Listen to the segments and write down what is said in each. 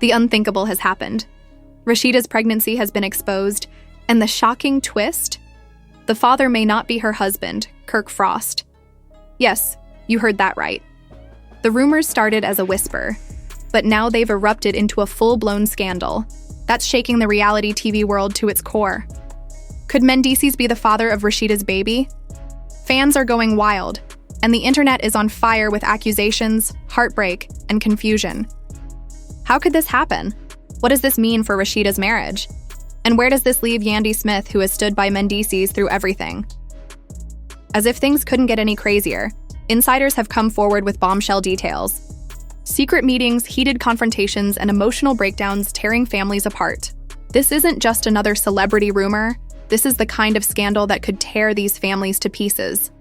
The unthinkable has happened. Rashida's pregnancy has been exposed, and the shocking twist? The father may not be her husband, Kirk Frost. Yes, you heard that right. The rumors started as a whisper, but now they've erupted into a full-blown scandal. That's shaking the reality TV world to its core. Could Mendeecees be the father of Rashida's baby? Fans are going wild, and the internet is on fire with accusations, heartbreak, and confusion. How could this happen? What does this mean for Rashida's marriage? And where does this leave Yandy Smith, who has stood by Mendeecees through everything? As if things couldn't get any crazier, insiders have come forward with bombshell details. Secret meetings, heated confrontations, and emotional breakdowns tearing families apart. This isn't just another celebrity rumor. This is the kind of scandal that could tear these families to pieces.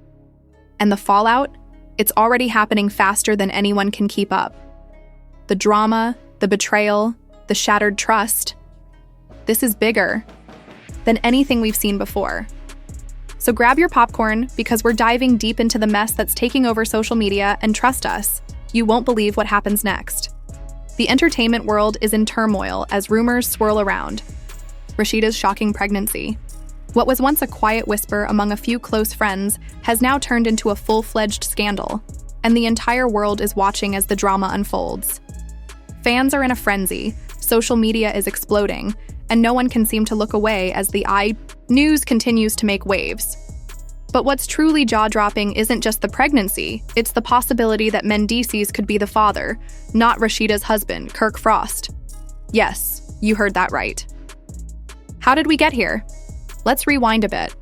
And the fallout? It's already happening faster than anyone can keep up. The drama, the betrayal, the shattered trust. This is bigger than anything we've seen before. So grab your popcorn, because we're diving deep into the mess that's taking over social media, and trust us, you won't believe what happens next. The entertainment world is in turmoil as rumors swirl around. Rashida's shocking pregnancy. What was once a quiet whisper among a few close friends has now turned into a full-fledged scandal, and the entire world is watching as the drama unfolds. Fans are in a frenzy, social media is exploding, and no one can seem to look away as the news continues to make waves. But what's truly jaw-dropping isn't just the pregnancy, it's the possibility that Mendeecees could be the father, not Rashida's husband, Kirk Frost. Yes, you heard that right. How did we get here? Let's rewind a bit.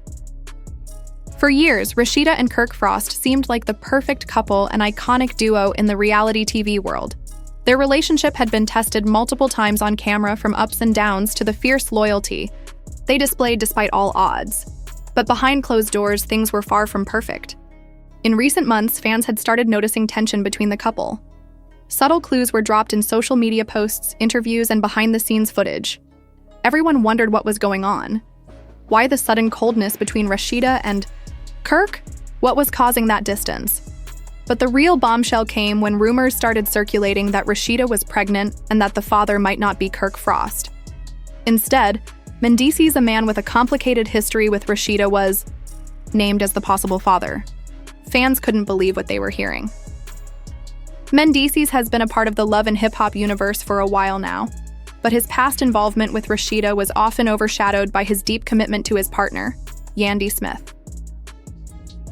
For years, Rashida and Kirk Frost seemed like the perfect couple and iconic duo in the reality TV world. Their relationship had been tested multiple times on camera, from ups and downs to the fierce loyalty they displayed despite all odds. But behind closed doors, things were far from perfect. In recent months, fans had started noticing tension between the couple. Subtle clues were dropped in social media posts, interviews, and behind-the-scenes footage. Everyone wondered what was going on. Why the sudden coldness between Rashida and Kirk? What was causing that distance? But the real bombshell came when rumors started circulating that Rashida was pregnant and that the father might not be Kirk Frost. Instead, Mendeecees, a man with a complicated history with Rashida, was named as the possible father. Fans couldn't believe what they were hearing. Mendeecees has been a part of the love and hip-hop universe for a while now, but his past involvement with Rashida was often overshadowed by his deep commitment to his partner, Yandy Smith.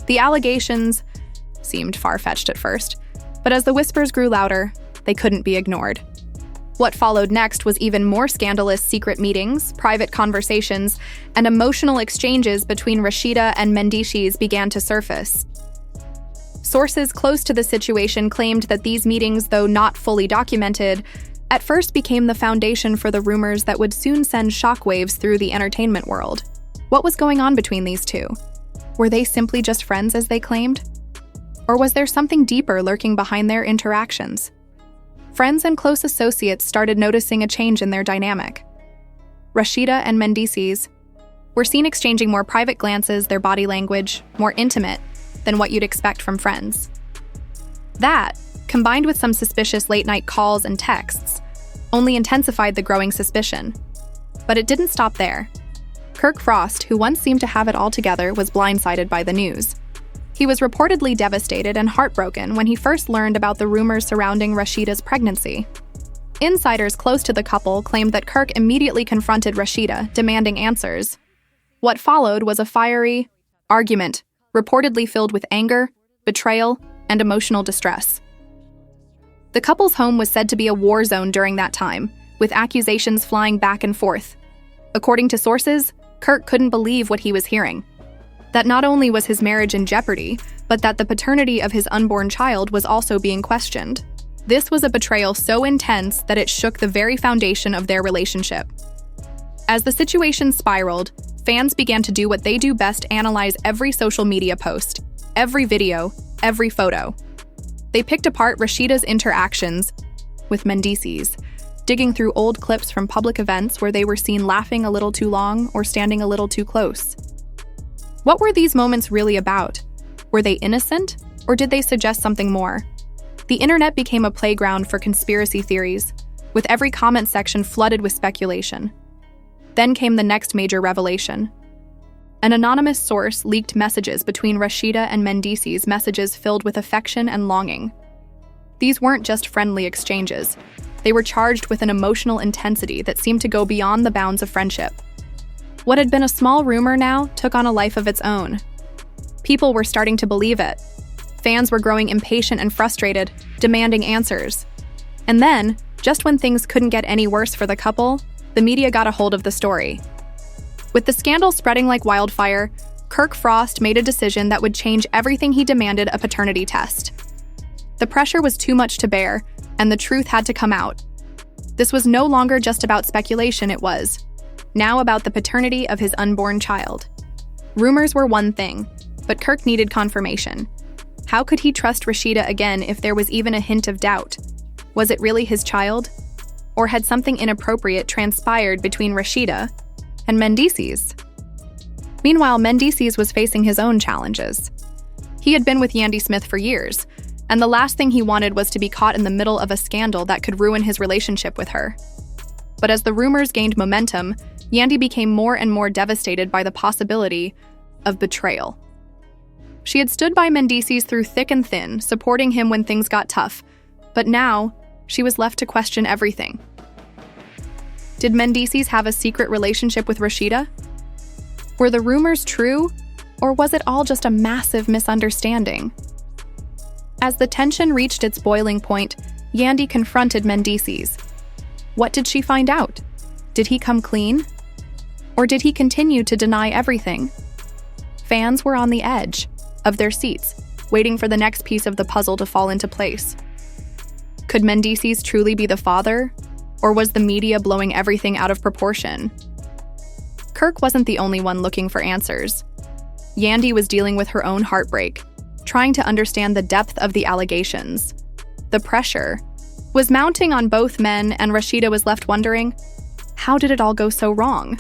The allegations seemed far-fetched at first, but as the whispers grew louder, they couldn't be ignored. What followed next was even more scandalous: secret meetings, private conversations, and emotional exchanges between Rashida and Mendeecees began to surface. Sources close to the situation claimed that these meetings, though not fully documented, at first became the foundation for the rumors that would soon send shockwaves through the entertainment world. What was going on between these two? Were they simply just friends, as they claimed? Or was there something deeper lurking behind their interactions? Friends and close associates started noticing a change in their dynamic. Rashida and Mendeecees were seen exchanging more private glances, their body language more intimate than what you'd expect from friends. That, combined with some suspicious late-night calls and texts, only intensified the growing suspicion. But it didn't stop there. Kirk Frost, who once seemed to have it all together, was blindsided by the news. He was reportedly devastated and heartbroken when he first learned about the rumors surrounding Rashida's pregnancy. Insiders close to the couple claimed that Kirk immediately confronted Rashida, demanding answers. What followed was a fiery argument, reportedly filled with anger, betrayal, and emotional distress. The couple's home was said to be a war zone during that time, with accusations flying back and forth. According to sources, Kirk couldn't believe what he was hearing. That not only was his marriage in jeopardy, but that the paternity of his unborn child was also being questioned. This was a betrayal so intense that it shook the very foundation of their relationship. As the situation spiraled, fans began to do what they do best: analyze every social media post, every video, every photo. They picked apart Rashida's interactions with Mendeecees, digging through old clips from public events where they were seen laughing a little too long or standing a little too close. What were these moments really about? Were they innocent, or did they suggest something more? The internet became a playground for conspiracy theories, with every comment section flooded with speculation. Then came the next major revelation. An anonymous source leaked messages between Rashida and Mendeecees, messages filled with affection and longing. These weren't just friendly exchanges. They were charged with an emotional intensity that seemed to go beyond the bounds of friendship. What had been a small rumor now took on a life of its own. People were starting to believe it. Fans were growing impatient and frustrated, demanding answers. And then, just when things couldn't get any worse for the couple, the media got a hold of the story. With the scandal spreading like wildfire, Kirk Frost made a decision that would change everything. He demanded a paternity test. The pressure was too much to bear, and the truth had to come out. This was no longer just about speculation, it was now about the paternity of his unborn child. Rumors were one thing, but Kirk needed confirmation. How could he trust Rashida again if there was even a hint of doubt? Was it really his child? Or had something inappropriate transpired between Rashida and Mendeecees? Meanwhile, Mendeecees was facing his own challenges. He had been with Yandy Smith for years, and the last thing he wanted was to be caught in the middle of a scandal that could ruin his relationship with her. But as the rumors gained momentum, Yandy became more and more devastated by the possibility of betrayal. She had stood by Mendeecees through thick and thin, supporting him when things got tough, but now she was left to question everything. Did Mendeecees have a secret relationship with Rashida? Were the rumors true, or was it all just a massive misunderstanding? As the tension reached its boiling point, Yandy confronted Mendeecees. What did she find out? Did he come clean? Or did he continue to deny everything? Fans were on the edge of their seats, waiting for the next piece of the puzzle to fall into place. Could Mendeecees truly be the father, or was the media blowing everything out of proportion? Kirk wasn't the only one looking for answers. Yandy was dealing with her own heartbreak, trying to understand the depth of the allegations. The pressure was mounting on both men, and Rashida was left wondering, how did it all go so wrong?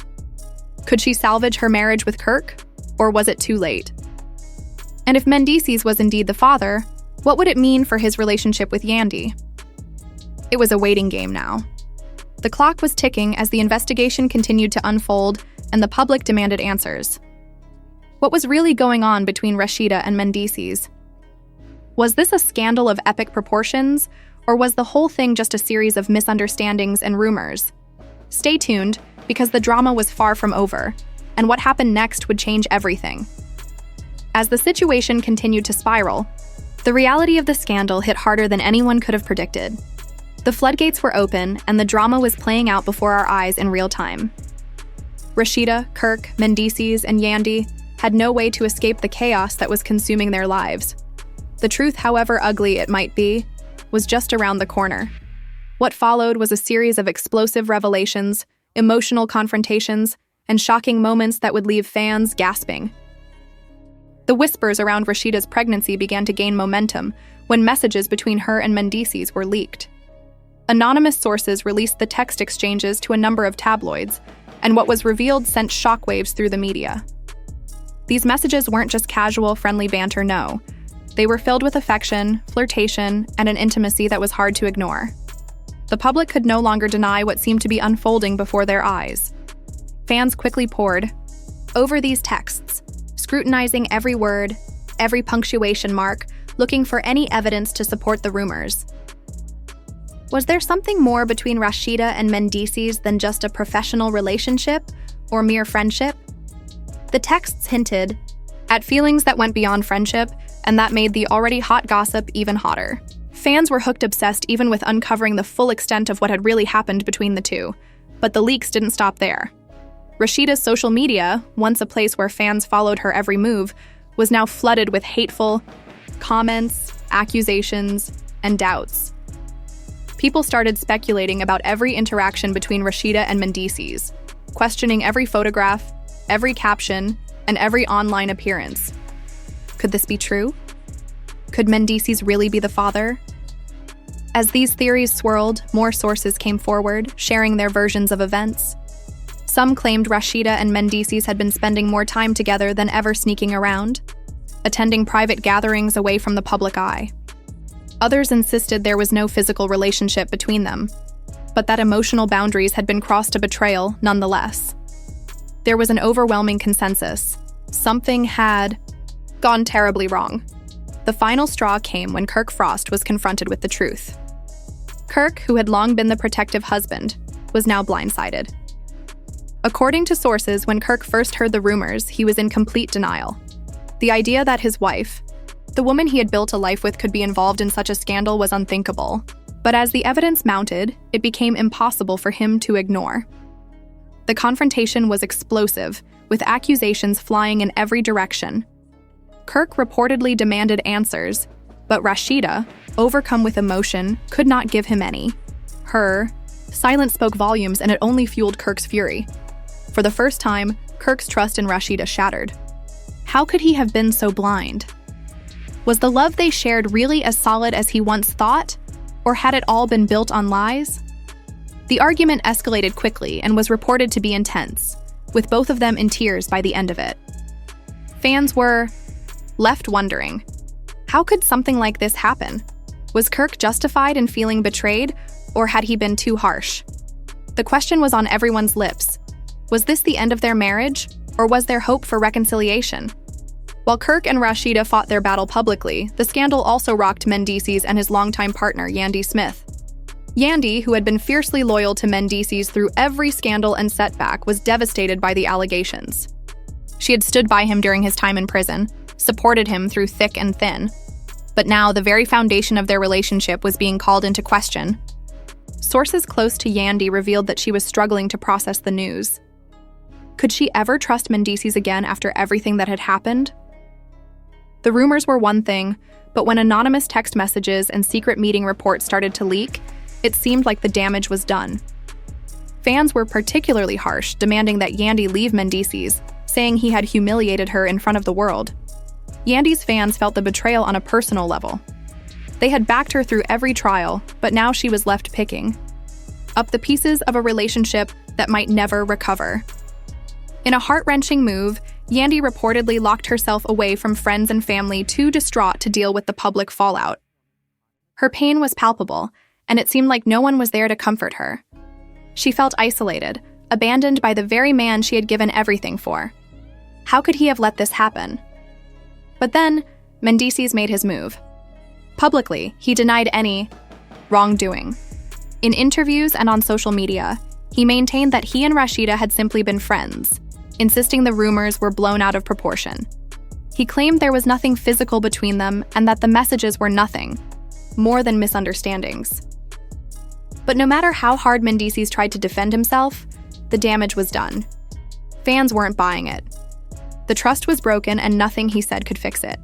Could she salvage her marriage with Kirk, or was it too late? And if Mendeecees was indeed the father, what would it mean for his relationship with Yandy? It was a waiting game now. The clock was ticking as the investigation continued to unfold and the public demanded answers. What was really going on between Rashida and Mendeecees? Was this a scandal of epic proportions, or was the whole thing just a series of misunderstandings and rumors? Stay tuned, because the drama was far from over, and what happened next would change everything. As the situation continued to spiral, the reality of the scandal hit harder than anyone could have predicted. The floodgates were open, and the drama was playing out before our eyes in real time. Rashida, Kirk, Mendeecees, and Yandy had no way to escape the chaos that was consuming their lives. The truth, however ugly it might be, was just around the corner. What followed was a series of explosive revelations, emotional confrontations, and shocking moments that would leave fans gasping. The whispers around Rashida's pregnancy began to gain momentum when messages between her and Mendeecees were leaked. Anonymous sources released the text exchanges to a number of tabloids, and what was revealed sent shockwaves through the media. These messages weren't just casual, friendly banter, no. They were filled with affection, flirtation, and an intimacy that was hard to ignore. The public could no longer deny what seemed to be unfolding before their eyes. Fans quickly pored over these texts, scrutinizing every word, every punctuation mark, looking for any evidence to support the rumors. Was there something more between Rashida and Mendeecees than just a professional relationship or mere friendship? The texts hinted at feelings that went beyond friendship, and that made the already hot gossip even hotter. Fans were hooked obsessed even with uncovering the full extent of what had really happened between the two. But the leaks didn't stop there. Rashida's social media, once a place where fans followed her every move, was now flooded with hateful comments, accusations, and doubts. People started speculating about every interaction between Rashida and Mendeecees, questioning every photograph, every caption, and every online appearance. Could this be true? Could Mendeecees really be the father? As these theories swirled, more sources came forward, sharing their versions of events. Some claimed Rashida and Mendeecees had been spending more time together than ever, sneaking around, attending private gatherings away from the public eye. Others insisted there was no physical relationship between them. but that emotional boundaries had been crossed to betrayal nonetheless. There was an overwhelming consensus. Something had gone terribly wrong. The final straw came when Kirk Frost was confronted with the truth. Kirk, who had long been the protective husband, was now blindsided. According to sources, when Kirk first heard the rumors, he was in complete denial. The idea that his wife, the woman he had built a life with, could be involved in such a scandal was unthinkable. But as the evidence mounted, it became impossible for him to ignore. The confrontation was explosive, with accusations flying in every direction. Kirk reportedly demanded answers, but Rashida, overcome with emotion, could not give him any. Her silence spoke volumes, and it only fueled Kirk's fury. For the first time, Kirk's trust in Rashida shattered. How could he have been so blind? Was the love they shared really as solid as he once thought? Or had it all been built on lies? The argument escalated quickly and was reported to be intense, with both of them in tears by the end of it. Fans were left wondering, how could something like this happen? Was Kirk justified in feeling betrayed, or had he been too harsh? The question was on everyone's lips. Was this the end of their marriage, or was there hope for reconciliation? While Kirk and Rashida fought their battle publicly, the scandal also rocked Mendeecees and his longtime partner, Yandy Smith. Yandy, who had been fiercely loyal to Mendeecees through every scandal and setback, was devastated by the allegations. She had stood by him during his time in prison, supported him through thick and thin. But now, the very foundation of their relationship was being called into question. Sources close to Yandy revealed that she was struggling to process the news. Could she ever trust Mendeecees again after everything that had happened? The rumors were one thing, but when anonymous text messages and secret meeting reports started to leak, it seemed like the damage was done. Fans were particularly harsh, demanding that Yandy leave Mendeecees, saying he had humiliated her in front of the world. Yandy's fans felt the betrayal on a personal level. They had backed her through every trial, but now she was left picking up the pieces of a relationship that might never recover. In a heart-wrenching move, Yandy reportedly locked herself away from friends and family, too distraught to deal with the public fallout. Her pain was palpable, and it seemed like no one was there to comfort her. She felt isolated, abandoned by the very man she had given everything for. How could he have let this happen? But then, Mendeecees made his move. Publicly, he denied any wrongdoing. In interviews and on social media, he maintained that he and Rashida had simply been friends, insisting the rumors were blown out of proportion. He claimed there was nothing physical between them and that the messages were nothing more than misunderstandings. But no matter how hard Mendeecees tried to defend himself, the damage was done. Fans weren't buying it. The trust was broken and nothing he said could fix it.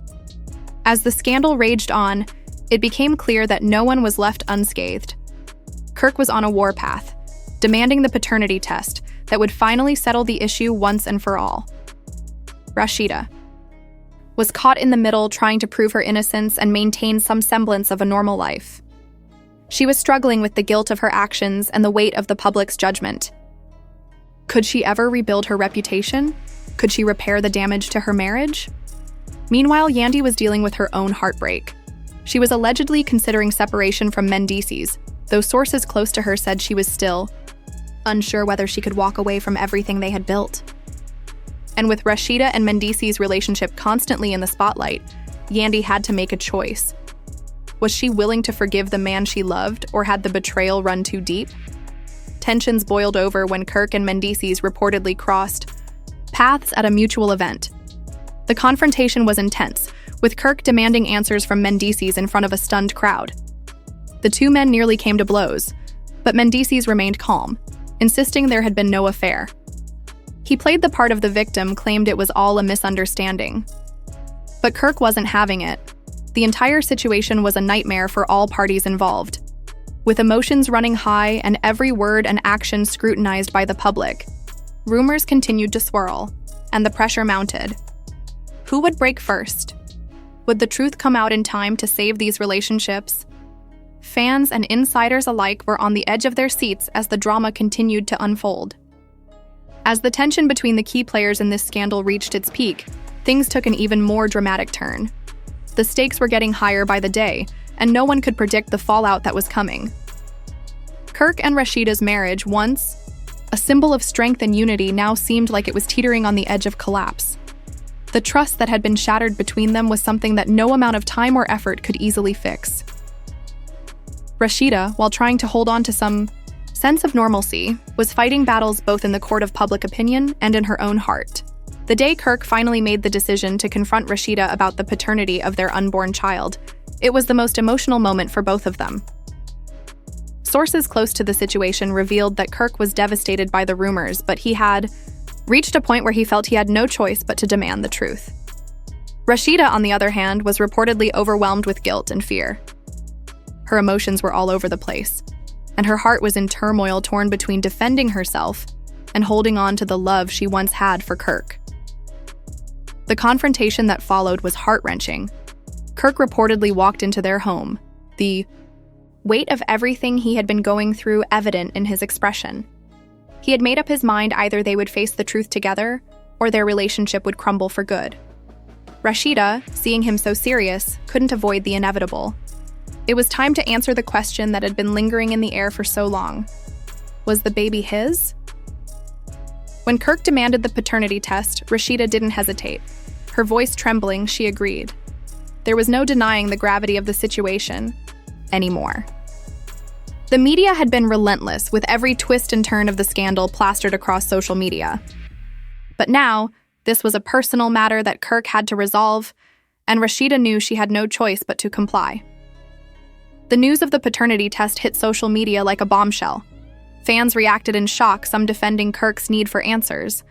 As the scandal raged on, it became clear that no one was left unscathed. Kirk was on a warpath, demanding the paternity test that would finally settle the issue once and for all. Rashida was caught in the middle, trying to prove her innocence and maintain some semblance of a normal life. She was struggling with the guilt of her actions and the weight of the public's judgment. Could she ever rebuild her reputation? Could she repair the damage to her marriage? Meanwhile, Yandy was dealing with her own heartbreak. She was allegedly considering separation from Mendeecees, though sources close to her said she was still unsure whether she could walk away from everything they had built. And with Rashida and Mendeecees' relationship constantly in the spotlight, Yandy had to make a choice. Was she willing to forgive the man she loved, or had the betrayal run too deep? Tensions boiled over when Kirk and Mendeecees reportedly crossed paths at a mutual event. The confrontation was intense, with Kirk demanding answers from Mendeecees in front of a stunned crowd. The two men nearly came to blows, but Mendeecees remained calm, insisting there had been no affair. He played the part of the victim, claimed it was all a misunderstanding. But Kirk wasn't having it. The entire situation was a nightmare for all parties involved. With emotions running high and every word and action scrutinized by the public, rumors continued to swirl, and the pressure mounted. Who would break first? Would the truth come out in time to save these relationships? Fans and insiders alike were on the edge of their seats as the drama continued to unfold. As the tension between the key players in this scandal reached its peak, things took an even more dramatic turn. The stakes were getting higher by the day, and no one could predict the fallout that was coming. Kirk and Rashida's marriage, once a symbol of strength and unity, now seemed like it was teetering on the edge of collapse. The trust that had been shattered between them was something that no amount of time or effort could easily fix. Rashida, while trying to hold on to some sense of normalcy, was fighting battles both in the court of public opinion and in her own heart. The day Kirk finally made the decision to confront Rashida about the paternity of their unborn child, it was the most emotional moment for both of them. Sources close to the situation revealed that Kirk was devastated by the rumors, but he had reached a point where he felt he had no choice but to demand the truth. Rashida, on the other hand, was reportedly overwhelmed with guilt and fear. Her emotions were all over the place, and her heart was in turmoil, torn between defending herself and holding on to the love she once had for Kirk. The confrontation that followed was heart-wrenching. Kirk reportedly walked into their home, the weight of everything he had been going through evident in his expression. He had made up his mind either they would face the truth together or their relationship would crumble for good. Rashida, seeing him so serious, couldn't avoid the inevitable. It was time to answer the question that had been lingering in the air for so long. Was the baby his? When Kirk demanded the paternity test, Rashida didn't hesitate. Her voice trembling, she agreed. There was no denying the gravity of the situation anymore. The media had been relentless, with every twist and turn of the scandal plastered across social media. But now, this was a personal matter that Kirk had to resolve, and Rashida knew she had no choice but to comply. The news of the paternity test hit social media like a bombshell. Fans reacted in shock, some defending Kirk's need for answers,